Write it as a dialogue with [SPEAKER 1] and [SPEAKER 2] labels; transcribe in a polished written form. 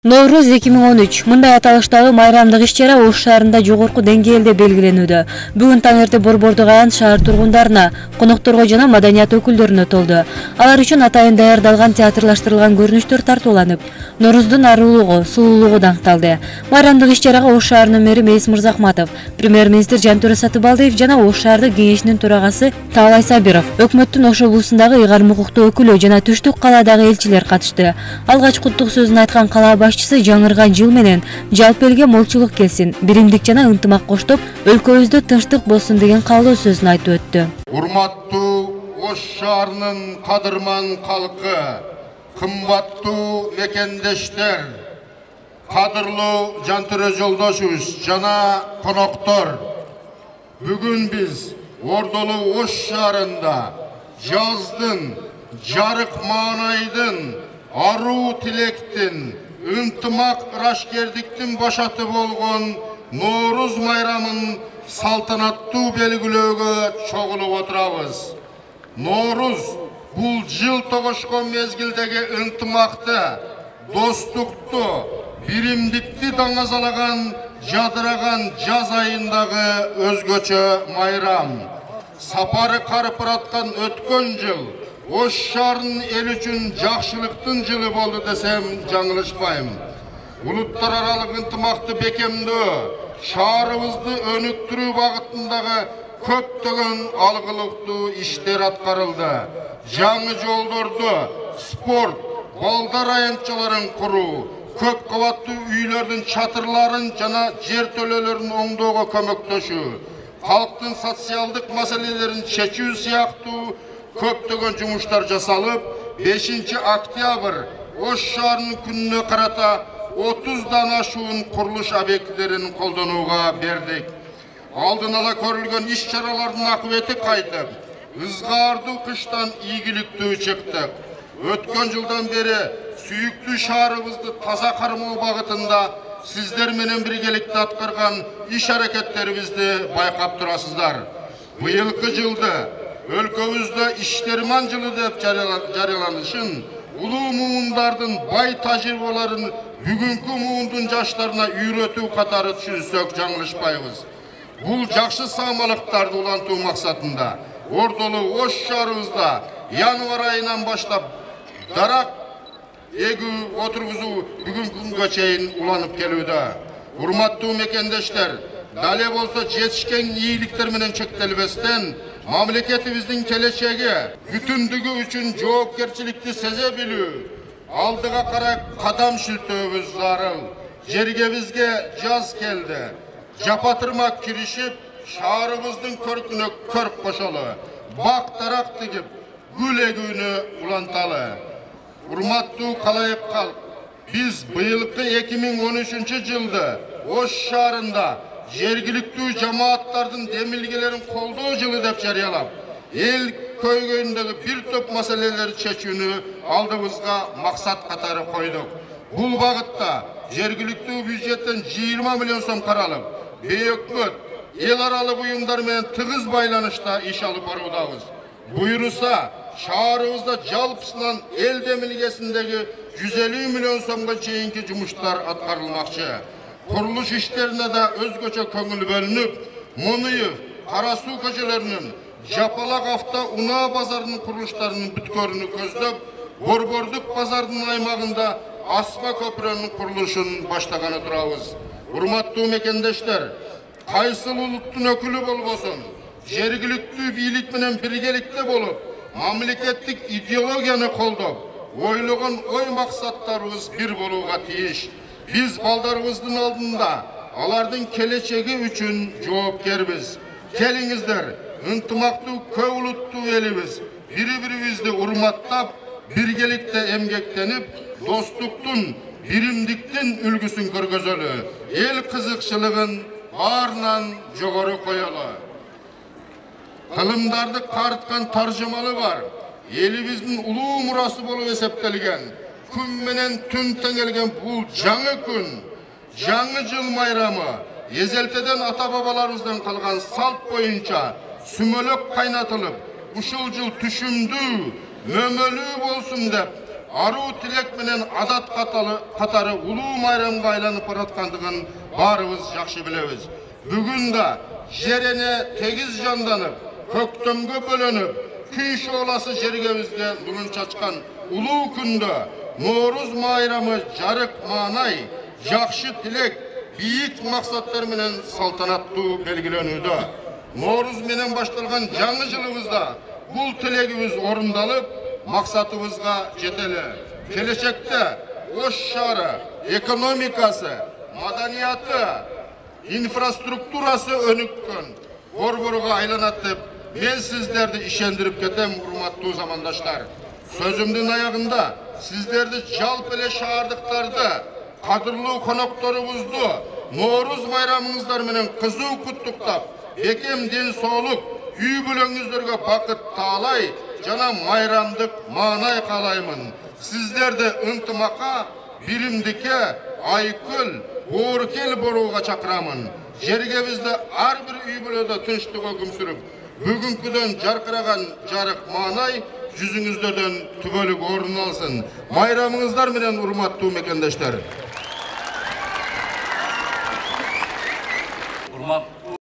[SPEAKER 1] Novruz 2013 мындай аталыштагы майрамдык иш-чара Ош шаарында жогорку деңгээлде белгиленүүдө. Бүгүн таңерте Борбордук аян шаар тургундарына, конокторго жана маданият өкүлдөрүнө толду. Алар үчүн атайын даярдалган театрлаштырылган көрүнүштөр тартууланып, Норуздун арулугу, сулуулугу даңкталды. Майрамдык иш-чарага Ош шаарынын мэри Мейис Мырзахматов, премьер-министр Жантөре Сатыбалдиев жана Ош шаардык кеңешинин төрагасы Таалай Сабиров, өкмөттүн Ош облусундагы ыйгарым укуктуу өкүлү жана Түштүк калаадагы элчилер катышты. Алгач куттук сөзүн айткан кала башчысы жаңырган жыл менен жалпы элге молчулук келсин, биримдик жана ынтымак коштоп, өлкөбүздө тынчтык болсун деген каалоо сөзүн айтып өттү.
[SPEAKER 2] Урматтуу Ош шаарынын кадырман калкы, кымбаттуу мекендештер, кадырлуу Жантөре жолдошубуз жана коноктор. Бүгүн биз Ордолуу Ош шаарында жаздын, жарык маанайдын, аруу тилектин, ынтымак ырашкердиктин башаты болгон Норуз майрамын салтанаттуу белгилөөгө чогулуп отурабыз. Норуз бул жыл тогошкон мезгилдеги ынтымакты, достукту, биримдикти даңазалаган, жадыраган жаз айындагы өзгөчө майрам. Сапары карып бараткан өткөн жыл Ош шаарынын эл үчүн жакшылыктын жылы болду десем жаңылышпайм. Улуттар аралык ынтымакты бекемдөө, шаарыбызды өнүктүрүү багытындагы көптөгөн алгылыктуу иштер аткарылды. Жаңы жолдорду, спорт, балдар аянтчаларын куруу, көп кабаттуу үйлөрдүн чатырларын жана жер төлөлөрүн оңдоого көмөктөшүү, калктын социалдык маселелерин чечүү сыяктуу көптөгөн жумуштар жасалып, 5 октябрь Ош шаарынын күнүнө карата 30дан ашуун курулуш объектилерин колдонууга бердик. Алдын ала көрүлгөн иш-чаралардын акыбети кайтып, ызгаардуу кыштан ийгиликтүү чыктык. Өткөн жылдан бери сүйүктүү шаарыбызды таза кармоо багытында сиздер менен биргеликте аткарган иш-аракеттерибизди байкап турасыздар. Быйылкы жылды өлкөбүздө иштерман жылы деп жарыяланышын, улуу муундардын бай тажрыйбаларын бүгүнкү муундун жаштарына үйрөтүү катары түшүнсөк жаңылышпайбыз. Бул жакшы саамалыктарды улантуу максатында Ордолуу Ош шаарыбызда январь айынан баштап дарак эгүү отургузуу бүгүнкү күнгө чейин уланып келүүдө. Урматтуу мекендештер, дале болсо жетишкен ийгиликтер менен чектелбестен, мамлекетибиздин келечеги, бүтүндүгү үчүн жоопкерчиликти сезе билүү, алдыга карай кадам шилтөөбүз зарыл. Жергебизге жаз келди. Жапатырмак киришип, шаарыбыздын көркүнө көрк кошолу, бак дарак тигип, гүл эгүүнү уланталы. Урматтуу калайык калк, биз быйылкы 2013 жылды Ош шаарында жергиликтүү жамааттардын демилгелерин колдоо жылы деп жарыялап, эл көйгөйүндөгү бир топ маселелерди чечүүнү алдыбызга максат катары койдук. Бул багытта жергиликтүү бюджеттен 20 миллион сом каралып, бейөкмөт, эл аралык уюмдар менен тыгыз байланышта иш алып баруудабыз. Буйруса, шаарыбызда жалпысынан эл демилгесиндеги 150 миллион сомго чейинки жумуштар аткарылмакчы. Курулуш иштерине да өзгөчө көңүл бөлүнүп, Монуев, Кара суу көчөлөрүнүн, Жапалак авто унаа базарынын курулуштарынын бүткөрүнү көздөп, Борбордук базардын аймагында аспа көпүрөнүн курулушун баштаганы турабыз. Урматтуу мекендештер, кайсыл улуттун өкүлү болбосун, жергиликтүү бийлик менен биргеликте болуп, мамлекеттик идеологияны колдоп, ойлогон ой максаттарыбыз бир болууга тийиш. Биз балдарыбыздын алдында алардын келечеги үчүн жоопкербиз. Келиңиздер, ынтымактуу көп улуттуу элибиз бири-бирибизди урматтап, биргеликте эмгектенип, достуктун, биримдиктин үлгүсүн көргөзөлү. Эл кызыкчылыгын баарынан жогору коелу. Кылымдарды карыткан таржымалы бар. Элибиздин улуу мурасы болуп эсептелген, күн менен түн теңелген бул жаңы күн, жаңы жыл майрамы, эзелтеден ата-бабаларыбыздан калган салт боюнча сүмөлөк кайнатылып, ушул жыл түшүмдүү, мөмөлүү болсун деп, аруу тилек менен адат катары улуу майрамга айланып бараткандыгын баарыбыз жакшы билебиз. Бүгүн да жер эне тегиз жанданып, көктөмгө бөлөнүп, күн шооласы жергебизге нурун чачкан улуу күндө Норуз майрамы жарык маанай, жакшы тилек, бийик максаттар менен салтанаттуу белгиленүүдө. Норуз менен башталган жаңы жылыбызда бул тилегибиз орундалып, максатыбызга жетели. Келечекте Ош шаары экономикасы, маданияты, инфраструктурасы өнүккөн борборго айланат деп мен сиздерди ишендирип кетем, урматтуу замандаштар. Сөзүмдүн аягында сиздерди жалпы эле шаардыктарды, кадырлуу конокторубузду Норуз майрамыңыздар менен кызуу куттуктап, бекем ден соолук, үй бүлөңүздөргө бакыт таалай жана майрамдык маанай каалаймын. Сиздерди ынтымакка, биримдикке, айкөл, боорукел болууга чакырамын. Жергебизде ар бир үй бүлөдө тынчтык өкүм сүрүп, бүгүнкүдөн жаркыраган жарык маанай жүзүңүздөрдөн түбөлүк орун алсын. Майрамыңыздар менен урматтуу мекендештер.